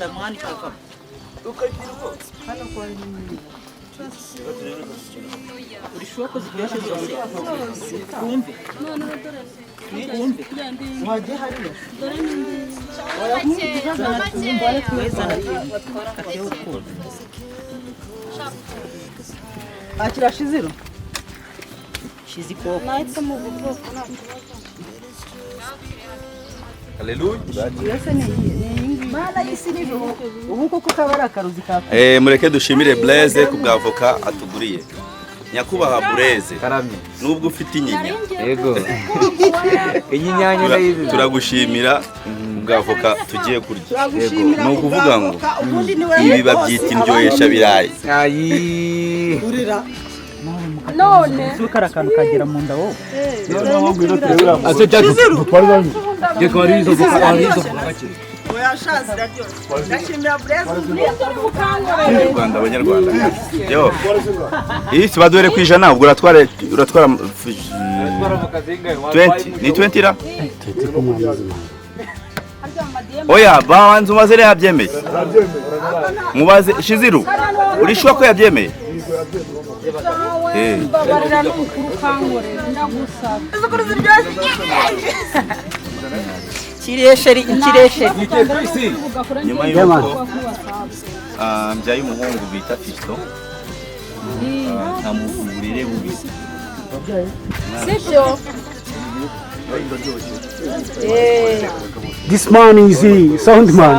ndamwani kaka ukakirwa hano kwa nini urishuwa ko ziryoshye zose kumve kumve waje hariyo dore nindi akira shiziro shiziko naitse mu bwoko Haleluya. Mureke dushimire Blaise kubwavoka atuguriye. Nyakubaha Blaise. Nubwo ufite inyinya. Yego. Inyinyanya ndayizi. Turagushimira kubwavoka tugiye kurya. Yego. No kuvuga ngo ibi babyita indyohesha birayi. Ayi. Urira. None sukara kantu kagera mu nda wowe. Ase cyane dutwara Yego arizo bakakira. Oya shazi radio. Ndashimira Blaise Rwanda abanyarwanda. Yo. Iyi sibadwere kwijana ubwo uratwara 20 ni 20 ra? Oya bawanze umazere yabyemeye. Mubaze Shiziru. Urishwa ko yabyemeye? Babarira n'umukuru kangore ndagusaba. Izukuru ziryoshye. Kiresheri. Nyuma y'uko mbyaye umuhungu bita Fisto. Ntamuvurire bubisi. Sibyo? This man is a sound man.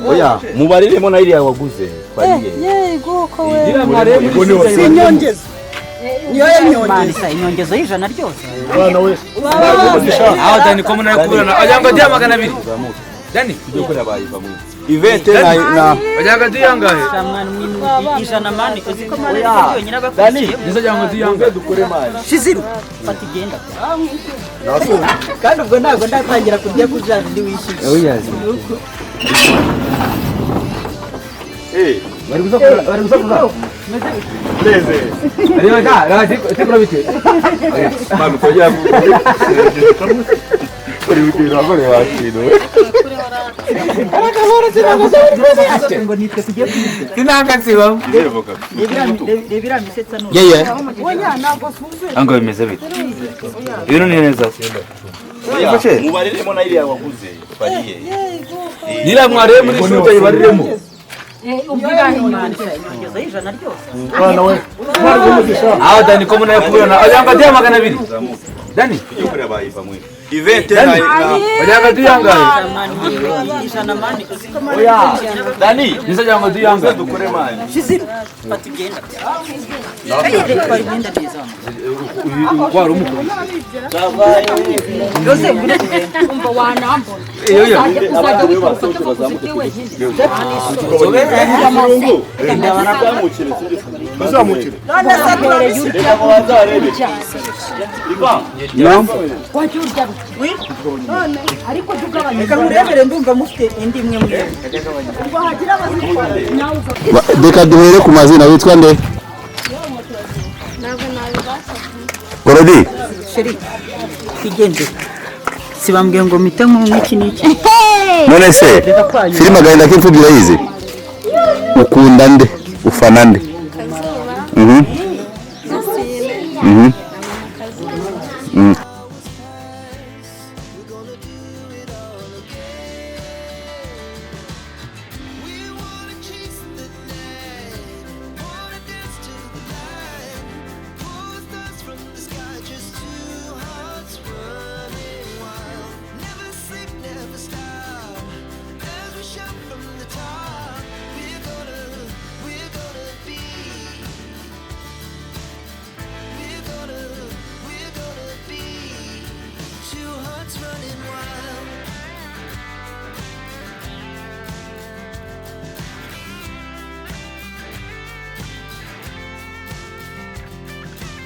Oya mubariremo na iriya waguze twariye. Yego ko we. Sinyongeza. Niyo yanyongeza inyongezo y'ijana ryose. Bana we. Aho Dani ko muna kuburana ajyanga dia 200. Dani tujye kuri abayiva mu. Ivete na ajyanga dia ngahe? Ijana mani uziko mari yonyine Dani nizo ajyanga dia ngahe dukore mari. Shiziru fata igenda. Kandi ubwo ntago ndatangira kujya kujana ndi wishyuye. Oya. Bari gusa Blaise. Ariyo da, tikura bite. Manu tojya. Kuri bikira abone wakino. Arakabora sinaga ngo nitwe tujye kwiga. Kinanga siba. Rebira misetsa no. Yeye. Oya ntabwo suze. Ango bimeze bite. Ibintu ni neza. Oya mubariremo na iriya waguze twariye. Nira mware muri shuta yibariremo. Inyongezo y'ijana ryose. Bana we. Aho Dani ko muna kuburana ajyanga dia 200. Dani tujye kuri abayiva mu. Ivete na ajyanga dia ngahe? Ijana mani uziko mari. Oya Dani nizo ajyanga dia ngahe dukore mari. Shiziru fata igenda. Twari igenda neza. Kwaro umukuru. Yose ngure Umva wanambona. Iyo Uzajya wifata kuzite wenyine. Bazamukire. Wajya urya none ariko jugabanya. Reka murebere ndumva mufite indi imwe mwe. Ubwo hagira abazikora nawe Deka duhere ku mazina witwa nde? ntabwo nabibasha. Gorodi. Sheri kigende. Sibambwiye ngo mite nk'iki n'iki. None se filime agahinda k'imfubyi urayizi? Ukunda nde? Ufana nde?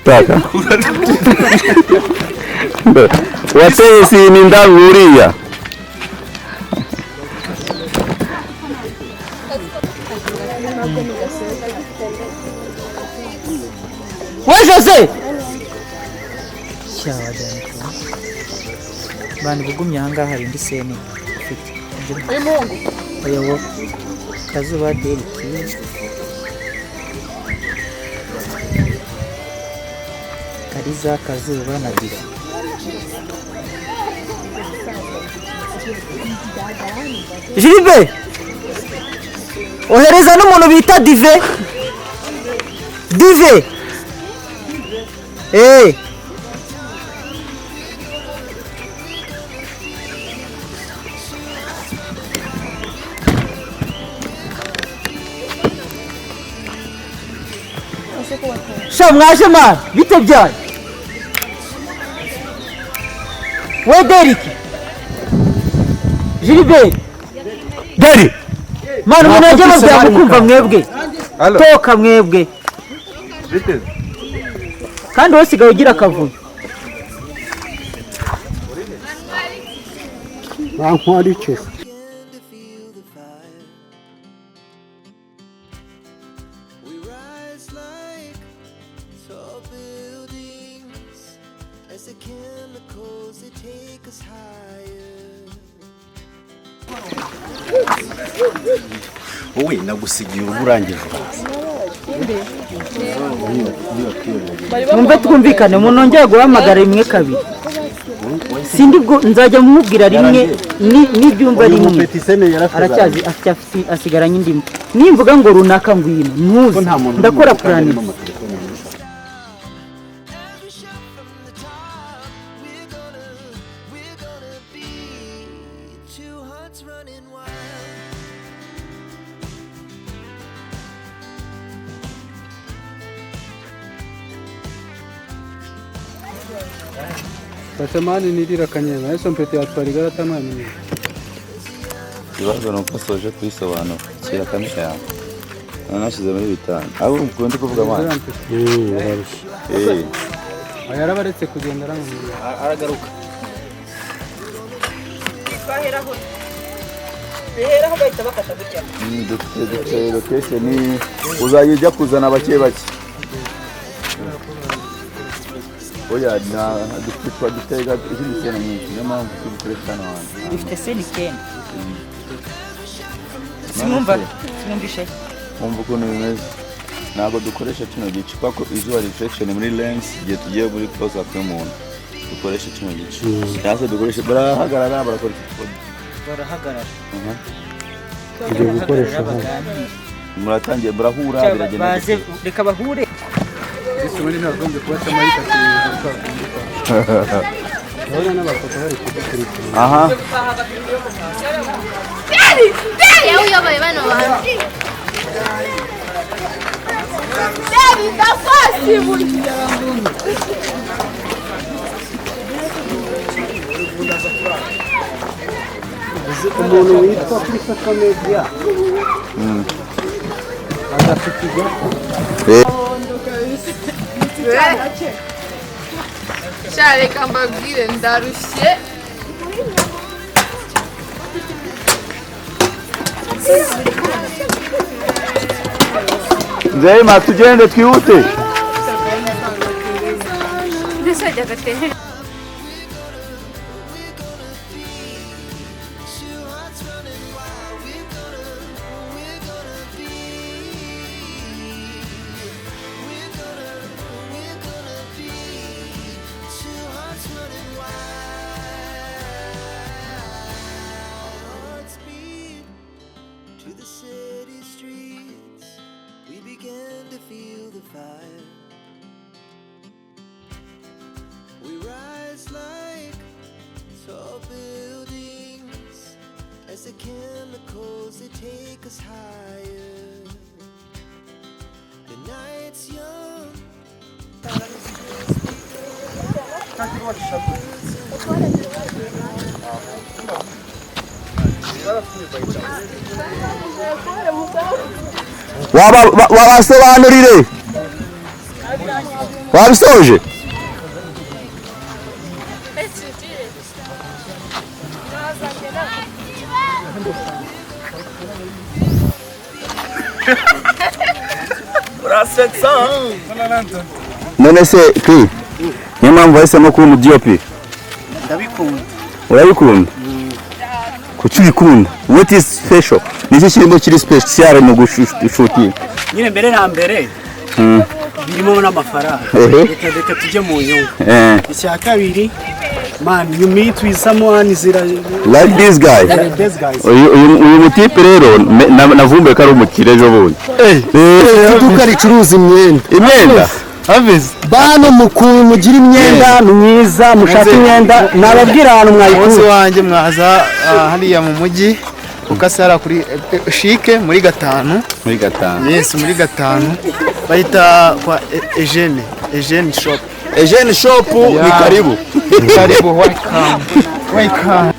Taka. Wateye si ni ndanguriya. We Jose. Bani bugumye hanga hari indi sene ufite. Mungu. Oyo kazuba Deriki. Kariza kazuba na Diva. Jiribe. Ohereza n'umuntu bita Dive. Dive. Sha mwaje man bite byaye. We Deriki. Jiribe. Deri. Manu munajye mubya mukumva mwebwe. Toka mwebwe. Kandi wosigaye ugira akavuyo. Bankwari cyo. Wowe nagusigiye uburangije Mumve twumvikane munongera guhamagara rimwe kabiri. Sindi bwo nzajya mumubwira rimwe n'ibyumva rimwe. Aracyazi asigaranye indimo. Nimvuga ngo runaka ngwino ntuzi ndakora planning. Basemani nirira kanyema yeso mpete yatwariga tamani. Ibazo nuko soje kwisobanura kira kamera yawe. Nanashize muri bitanu. Abo ukundi kuvuga mwana. Ayara baretse kugendera mu aragaruka. Baheraho. Beheraho bahita bakata gutya. Dufite location uzajya kuzana bake bake. Oya na dufite izindi sena nyinshi n'ampamvu tubikoresha hano hantu. Dufite seni kenda. Simwumvishe. Umva ukuntu bimeze. Ntabwo dukoresha kino gice kuko izuba reflection muri lens igihe tugiye muri close up y'umuntu. Dukoresha kino gice. Cyangwa dukoresha barahagarara barakora iki? Barahagarara. Tugiye gukoresha Muratangiye burahura biragenda. Baze reka bahure. Isubiri nagombe kuba tamarika cyane. Urabona n'abafoto bari kudukurikira. Aha. Yawe yabaye bano bandi. David dafasi burya. Umuntu witwa Christopher Media. Agafitiga. Share kambagire ndarushye. Nzeyima tugende twihute. Ndisajya gatehe. As the chemicals they take us higher. The night's young. Wabasobanurire wabisoje none se kwi niyo mpamvu wahisemo kuba umudiopi ndabikunda urabikunda kuki ubikunda what is special niki kirimo kiri special mu gushutinga nyine mbere na mbere birimo n'amafaranga reka tujye mu nyungu icya kabiri man you meet with someone like this guy uyu mutipe rero navumbuye ko ari umukire ejo bundi iduka ricuruza imyenda bano mugira imyenda myiza mushaka imyenda nababwira ahantu mwayikura wanjye mwaza hariya mu mujyi ukasara kuri Chic muri 5 yes muri 5 bahita kwa Eugene shop ni karibu welcome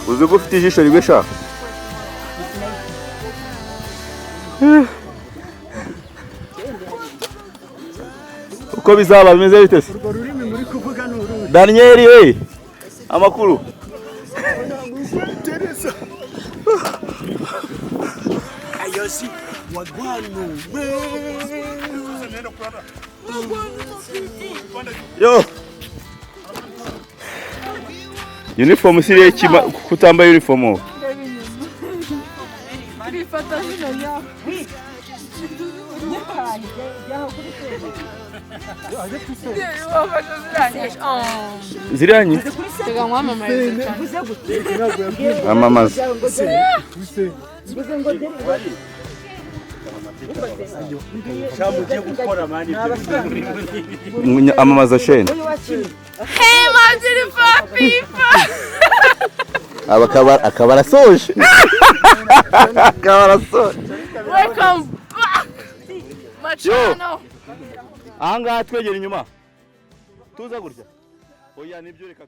uzi ko ufite ijisho rimwe sha uko bizaba bimeze bite se Daniel amakuru ayosi wagwano yo uniform siriye kutambaye uniform ziranye amamaza amamaza shene akaba arasoje Welcome back. Machano. Ahangaha twegera inyuma tuza gutya oya nibyo reka